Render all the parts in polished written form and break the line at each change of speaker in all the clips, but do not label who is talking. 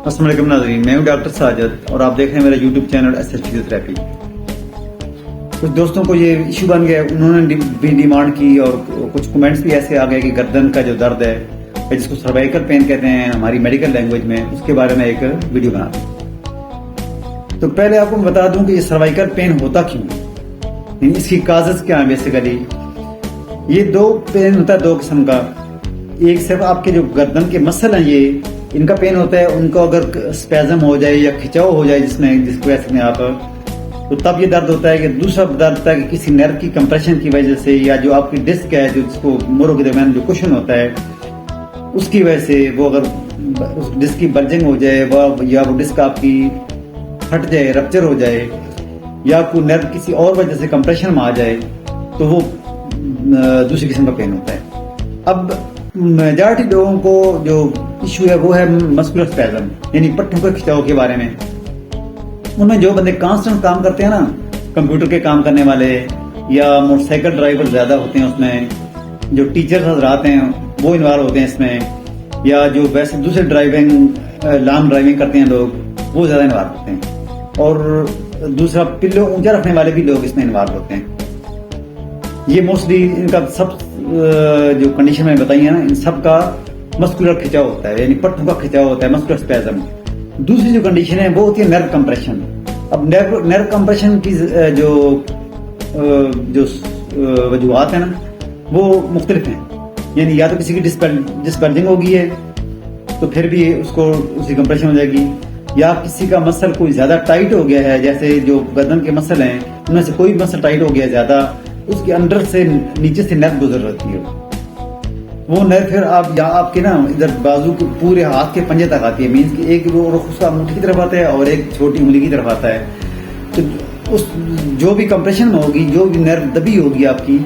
अस्सलाम वालेकुम नाज़रीन, मैं हूं डॉक्टर साजिद और आप देख रहे हैं मेरा यूट्यूब चैनल एसएच फिजियोथेरेपी। कुछ दोस्तों को ये इशू बन गया, उन्होंने भी डिमांड की और कुछ कमेंट्स भी ऐसे आ गए कि गर्दन का जो दर्द है जिसको सर्वाइकल पेन कहते हैं हमारी मेडिकल लैंग्वेज में, उसके बारे में एक वीडियो बना दूं। तो पहले आपको मैं बता दूं कि ये सर्वाइकल पेन होता क्यों है, इसकी काजेस क्या है। बेसिकली ये दो पेन होता है, दो किस्म का। एक सिर्फ आपके जो गर्दन के मसल हैं, ये इनका पेन होता है, उनको अगर स्पैजम हो जाए या खिंचाव हो जाए जिसमें जिसको कह सकते हैं आप, तो तब ये दर्द होता है। कि दूसरा दर्द होता है कि किसी नर्व की कंप्रेशन की वजह से, या जो आपकी डिस्क है जो जिसको मोरों के दरमियान जो कुशन होता है उसकी वजह से, वो अगर उस डिस्क की बल्जिंग हो जाए या वो डिस्क आपकी फट जाए, रप्चर हो जाए, या कोई नर्व किसी और वजह से कंप्रेशन में आ जाए, तो वो दूसरी किस्म का पेन होता है। अब मेजॉरिटी लोगों को जो इशू है वो है मस्कुलर स्पैजम, यानी पट्टों के खिंचाव के बारे में। उनमें जो बंदे कांस्टेंट काम करते हैं ना, कंप्यूटर के काम करने वाले या मोटरसाइकिल ड्राइवर ज्यादा होते हैं उसमें, जो टीचर्स हजरात हैं वो इन्वॉल्व होते हैं इसमें, या जो वैसे दूसरे लॉन्ग ड्राइविंग करते हैं लोग, वो ज्यादा इन्वॉल्व होते हैं। और दूसरा पिल्लो ऊंचा रखने वाले भी लोग इसमें इन्वॉल्व होते हैं। ये मोस्टली इनका सब जो कंडीशन मैंने बताई है ना, इन सब का मस्कुलर खिंचाव होता है, यानी पट्टों का खिंचाव होता है, मस्कुलर स्पैजम। दूसरी जो कंडीशन है वो होती है नर्व कंप्रेशन। अब नर्व कंप्रेशन की जो वजूहात है ना, वो मुख्तलिफ हैं। यानी या तो किसी की डिस्बर्जिंग होगी है तो फिर भी उसको उसकी कंप्रेशन हो जाएगी, या किसी का मसल कोई ज्यादा टाइट हो गया है, जैसे जो गर्दन के मसल हैं उनमें से कोई मसल टाइट हो गया ज्यादा, उसके अंदर से नीचे से नर्व गुजर रहती है, वो नर्व फिर आप या आपके ना इधर बाजू के पूरे हाथ के पंजे तक आती है। मीन्स कि एक रुख उसका मुट्ठी की तरफ आता है और एक छोटी उंगली की तरफ आता है। तो उस जो भी कंप्रेशन में होगी, जो भी नर्व दबी होगी आपकी,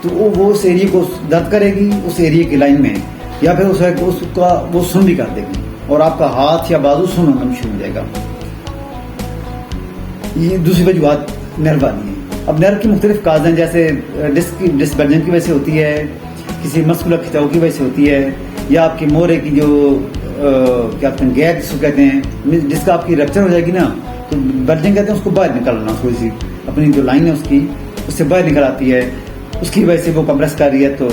तो वो उस एरिया को दर्द करेगी, उस एरिया की लाइन में, या फिर उसका वो सुन भी कर देगी और आपका हाथ या बाजू सुन होना शुरू हो जाएगा। ये दूसरी वजूहत नर्व वाली है। अब नर्व की मुख्तलिफ काज हैं, जैसे डिस्क की डिस्बर्जन की वजह से होती है, किसी मस्कुलर खिंचाव की वजह से होती है, या आपके मोरे की जो क्या कहते हैं गैप जिसको कहते हैं, जिसका आपकी रप्चर हो जाएगी ना, तो बल्जिंग कहते हैं उसको बाहर निकालना, थोड़ी सी अपनी जो लाइन है उसकी उससे बाहर निकल आती है, उसकी वजह से वो कंप्रेस कर रही है। तो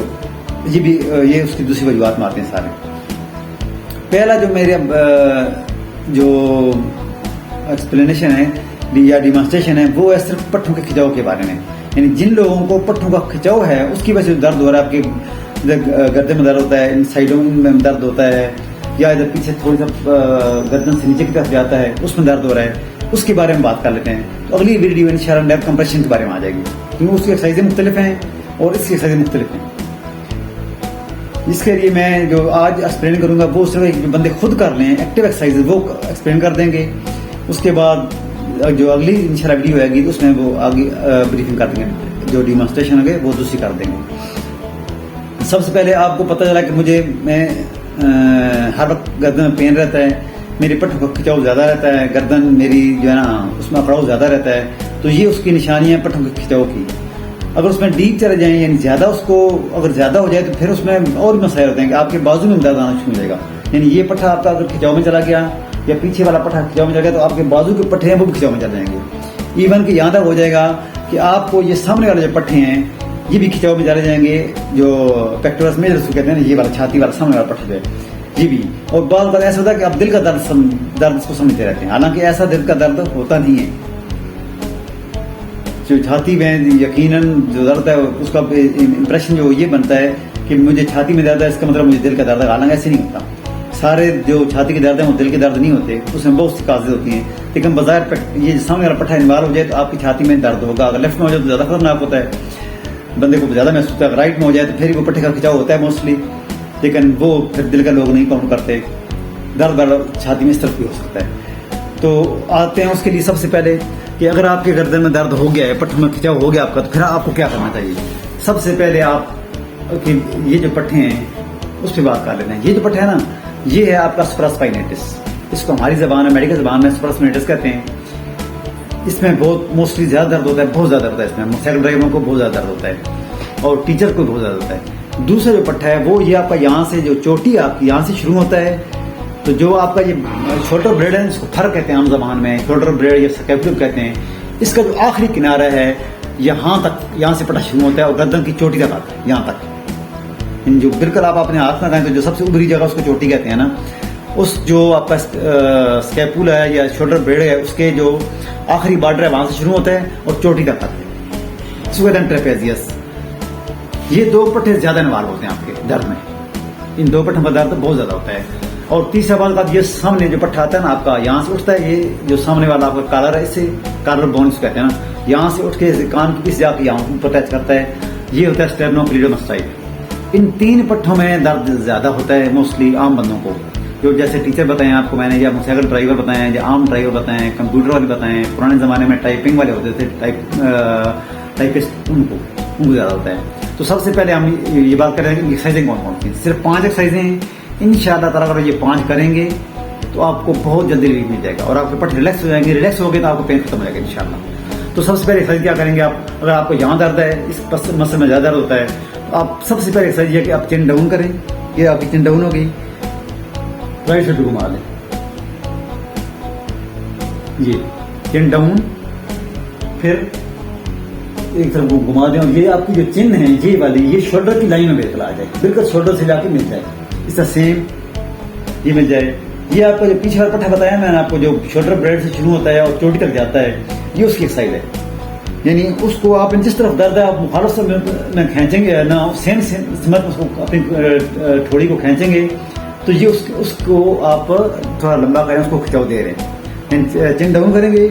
ये उसकी दूसरी वजूहत में आते हैं सारे। पहला जो मेरे जो एक्सप्लेनेशन है या डिमॉन्स्ट्रेशन है वो है सिर्फ पट्टों के खिंचाव के बारे में। यानी जिन लोगों को पट्टों का खिंचाव है उसकी वजह से दर्द हो रहा है, आपके गर्दन में दर्द होता है, इन साइडों में दर्द होता है, या इधर पीछे थोड़ी सा गर्दन से नीचे की तरफ जाता है, उसमें दर्द हो रहा है, उसके बारे में बात कर लेते हैं। तो अगली वीडियो इंशाल्लाह नर्व कंप्रेशन के बारे में आ जाएगी, क्योंकि उसकी एक्सरसाइजें मुख्तलिफ हैं और इसकी एक्सरसाइजें मुख्तलिफ हैं। इसके लिए मैं जो आज एक्सप्लेन करूंगा वो सिर्फ बंदे खुद कर लें, एक्टिव एक्सरसाइज वो एक्सप्लेन कर देंगे। उसके बाद जो अगली इंशाल्लाह वीडियो आएगी तो उसमें वो आगे ब्रीफिंग कर देंगे, जो डिमॉन्स्ट्रेशन होंगे वो दूसरी कर देंगे। सबसे पहले आपको पता चला कि मैं हर वक्त गर्दन में पेन रहता है, मेरे पट्टों का खिंचाव ज्यादा रहता है, गर्दन मेरी जो है ना उसमें अफड़ाव ज्यादा रहता है, तो ये उसकी निशानी है पट्टों के खिंचाव की। अगर उसमें डीप चले जाए, यानी ज्यादा उसको अगर ज्यादा हो जाए, तो फिर उसमें और भी मसाइल होते हैं कि आपके बाजू में दर्द आना शुरू हो जाएगा। यानी ये पट्टा आपका अगर खिंचाव में चला गया या पीछे वाला पट्टा खिंचाव में चला गया, तो आपके बाजू के पट्टे हैं वो भी खिंचाव में चल जाएंगे। इवन कि यहाँ तक हो जाएगा कि आपको ये सामने वाले जो पट्टे हैं ये भी खिंचाव में चले जाएंगे, जो पेक्टोरस मेजर कहते हैं ना, ये वाला छाती वाला सामने वाला पट्टा जो है ये भी। और बहुत बार ऐसा होता है कि आप दिल का दर्द उसको समझते रहते हैं, हालांकि ऐसा दिल का दर्द होता नहीं है। जो छाती में यकीनन जो दर्द है उसका इंप्रेशन जो ये बनता है कि मुझे छाती में दर्द है, इसका मतलब मुझे दिल का दर्द है, हालांकि ऐसे नहीं होता। सारे जो छाती के दर्द है वो दिल के दर्द नहीं होते, उसमें बहुत सी काजें होती हैं। लेकिन बाजार ये सामने वाला पट्टा इन्वॉल्व हो जाए तो आपकी छाती में दर्द होगा। अगर लेफ्ट में हो जाए तो ज्यादा खतरनाक होता है, बंदे को ज्यादा महसूस होता है। राइट में हो जाए तो फिर वो पट्टे का खिंचाव होता है मोस्टली, लेकिन वो फिर दिल का लोग नहीं काउंट करते। दर्द छाती में इस तरफ भी हो सकता है। तो आते हैं उसके लिए सबसे पहले कि अगर आपके गर्दन में दर्द हो गया है, पट्टों में खिंचाव हो गया आपका, तो फिर आपको क्या करना चाहिए। सबसे पहले आप कि ये जो पट्टे हैं उस पर बात कर लेते हैं। ये जो पट्टा है ना, ये है आपका सुप्रास्पाइनेटिस, इसको हमारी जबान में मेडिकल जबान में सुप्रास्पाइनेटिस कहते हैं। इसमें बहुत मोस्टली ज्यादा दर्द होता है, बहुत ज्यादा दर्द होता है इसमें। मोटरसाइकिल ड्राइवरों को बहुत ज्यादा दर्द होता है और टीचर को बहुत ज्यादा होता है। दूसरा जो पट्टा है वो ये आपका यहाँ से जो चोटी आपकी यहाँ से शुरू होता है, तो तो जो आपका ये शोल्डर ब्लेड है, इसको फर कहते हैं आम जबान में, शोल्डर ब्लेड या स्कैपुलर कहते हैं। इसका जो आखिरी किनारा है यहाँ तक, यहाँ से पट्टा शुरू होता है और गर्दन की चोटी तक आता है, यहाँ तक। इन जो बिल्कुल आप अपने हाथ में लगाएं तो जो सबसे ऊपरी जगह उसको चोटी कहते हैं ना, उस जो आपका स्कैपुला है या शोल्डर ब्लेड है उसके जो आखिरी बॉर्डर है वहां से शुरू होता है और चोटी तक आता है, इसको कहते हैं ट्रेपेजियस। ये दो पट्टे ज्यादा इन्वॉल्व होते हैं आपके दर्द में, इन दो पट्टों का दर्द बहुत ज्यादा होता है। और तीसरा बात, ये सामने जो पट्टा आता है ना आपका, यहाँ से उठता है, ये जो सामने वाला आपका कॉलर है, इससे कॉलर बोन कहते हैं ना, यहाँ से उठ के कान की पीछे जाके यहाँ ऊपर टच करता है, ये होता है स्टेर्नोक्लेइडोमास्टाइड। इन 3 पट्टों में दर्द ज्यादा होता है मोस्टली आम बंदों को, जो जैसे टीचर बताएं आपको मैंने, या मोटरसाइकिल ड्राइवर बताएं, या आम ड्राइवर बताएं, कंप्यूटर वाले बताएं, पुराने जमाने में टाइपिंग वाले होते थे, टाइपिस्ट, उनको ज्यादा होता है। तो सबसे पहले हम ये बात करें कि एक्सरसाइजें कौन कौन सी, सिर्फ 5 एक्सरसाइजें हैं। इंशाअल्लाह ताला अगर ये 5 करेंगे तो आपको बहुत जल्दी रिलीफ मिल जाएगा और आपके पट्टे रिलैक्स हो जाएंगे। रिलैक्स हो गए तो आपको पेन खत्म हो जाएगा इंशाअल्लाह। तो सबसे पहले एक्सरसाइज क्या करेंगे आप, अगर आपको यहाँ दर्द है, इस मसल में ज्यादा दर्द होता है, तो आप सबसे पहले एक्सरसाइज है कि आप चिन डाउन करें। ये आपकी चिन डाउन हो गई, राइट साइड घुमा लें, ये चिन डाउन, फिर एक तरफ घुमा दें और ये आपकी जो चिन्ह है ये वाली, ये शोल्डर की लाइन में बिल्कुल आ जाए, बिल्कुल शोल्डर से जाके मिल जाए, इसका सेम ये मिल जाए। ये आपको जो पीछे वाला पट्टा बताया मैंने आपको, जो शोल्डर ब्लेड से शुरू होता है और चोटी तक जाता है, ये उसकी एक्सरसाइज है। यानी उसको आप जिस तरफ दर्द है आप मुखालफ से में खींचेंगे ना, सेम समझ उसको अपनी ठोड़ी को खींचेंगे तो ये उसको आप थोड़ा लंबा करें, उसको खिंचाव दे रहे हैं। चिन डाउन करेंगे,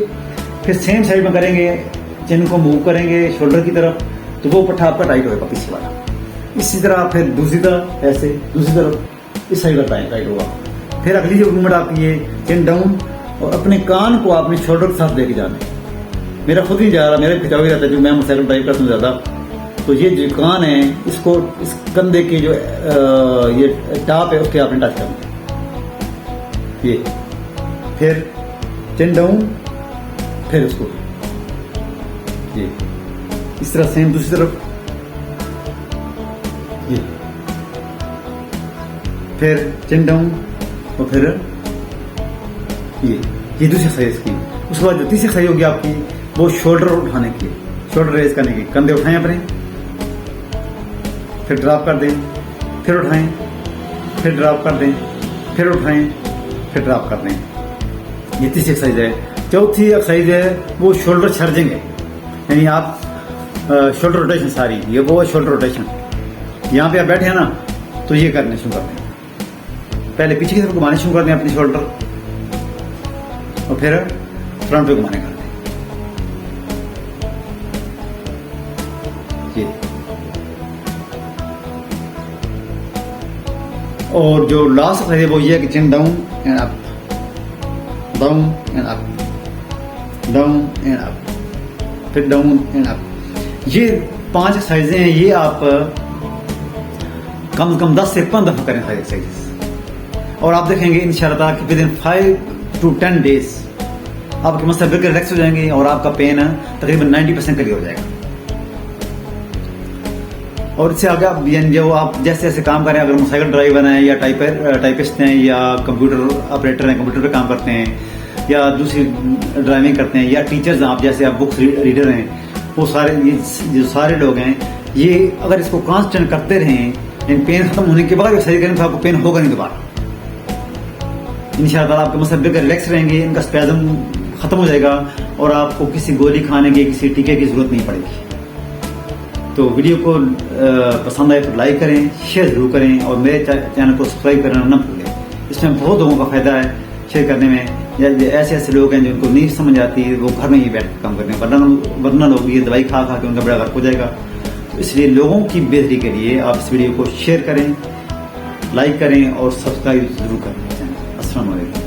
फिर सेम साइड में करेंगे, चिन को मूव करेंगे शोल्डर की तरफ, तो वो पट्टा आपका टाइट होगा पीछे वाला। इसी तरह फिर दूसरी तरफ, ऐसे दूसरी तरफ इस साइड का टाइट होगा। फिर अगली जो मूवमेंट आपकी है चिन डाउन, और अपने कान को आपने शोल्डर के साथ लेके जाना है। मेरा खुद ही जा रहा, मेरे खिंचाव ही रहता है, जो मैं मोटरसाइकिल ड्राइव करता हूँ ज्यादा, तो ये जो कान है इसको, इस कंधे के जो ये टॉप है उसके आपने टच करना, ये फिर चिन डाउन, फिर उसको ये इस तरह सेम दूसरी तरफ, ये फिर चिन डाउन और फिर ये दूसरी एक्सरसाइज की। उसके बाद जो तीसरी एक्सरसाइज होगी आपकी वो शोल्डर उठाने की, शोल्डर रेज करने की। कंधे उठाएं अपने, फिर ड्रॉप कर दें, फिर उठाएं, फिर ड्रॉप कर दें, फिर उठाएं, फिर ड्रॉप कर दें। ये तीसरी एक्सरसाइज है। चौथी एक्सरसाइज है वो शोल्डर छर्जेंगे, यानी आप शोल्डर रोटेशन सारी, ये वो है शोल्डर रोटेशन। यहाँ पे आप बैठे हैं ना, तो ये करने शुरू कर दें। पहले पीछे की तरफ घुमाने शुरू कर दें अपनी शोल्डर, और फिर फ्रंट पे घुमाने कर दें। ये और जो लास्ट है वो ये है कि chin down and up, down and up, down and up, फिर डाउन एंड अप। ये 5 एक्सरसाइजें हैं। ये आप कम से कम 10 से 15 दफा करें सारी एक्सरसाइजेस, और आप देखेंगे इंशाअल्लाह कि विद इन 5 to 10 डेज आपके मसल बिल्कुल रिलैक्स हो जाएंगे और आपका पेन तकरीबन 90% क्लियर हो जाएगा। और इससे आगे आप जो आप जैसे जैसे काम करें, अगर मोटरसाइकिल ड्राइवर हैं या टाइपिस्ट हैं या कंप्यूटर ऑपरेटर हैं, कंप्यूटर पे काम करते हैं, या दूसरी ड्राइविंग करते हैं, या टीचर्स आप जैसे आप बुक्स रीडर हैं, वो सारे ये जो सारे लोग हैं, ये अगर इसको कांस्टेंट करते रहें, पेन खत्म होने के बाद सही करें तो आपको पेन होगा नहीं दोबारा। इंशाअल्लाह आपके मसल बिल्कुल रिलैक्स रहेंगे, इनका स्पैज़म खत्म हो जाएगा और आपको किसी गोली खाने की, किसी टीके की जरूरत नहीं पड़ेगी। तो वीडियो को पसंद आए तो लाइक करें, शेयर जरूर करें, और मेरे चैनल को सब्सक्राइब करना न भूलें। इसमें बहुत लोगों का फायदा है शेयर करने में। ऐसे ऐसे लोग हैं जिनको नहीं समझ आती, वो घर में ही बैठ कर काम करते हैं, वरना लोग ये दवाई खा खा के उनका बड़ा गर्क हो जाएगा। तो इसलिए लोगों की बेहतरी के लिए आप इस वीडियो को शेयर करें, लाइक करें और सब्सक्राइब जरूर करें। अस्सलाम वालेकुम।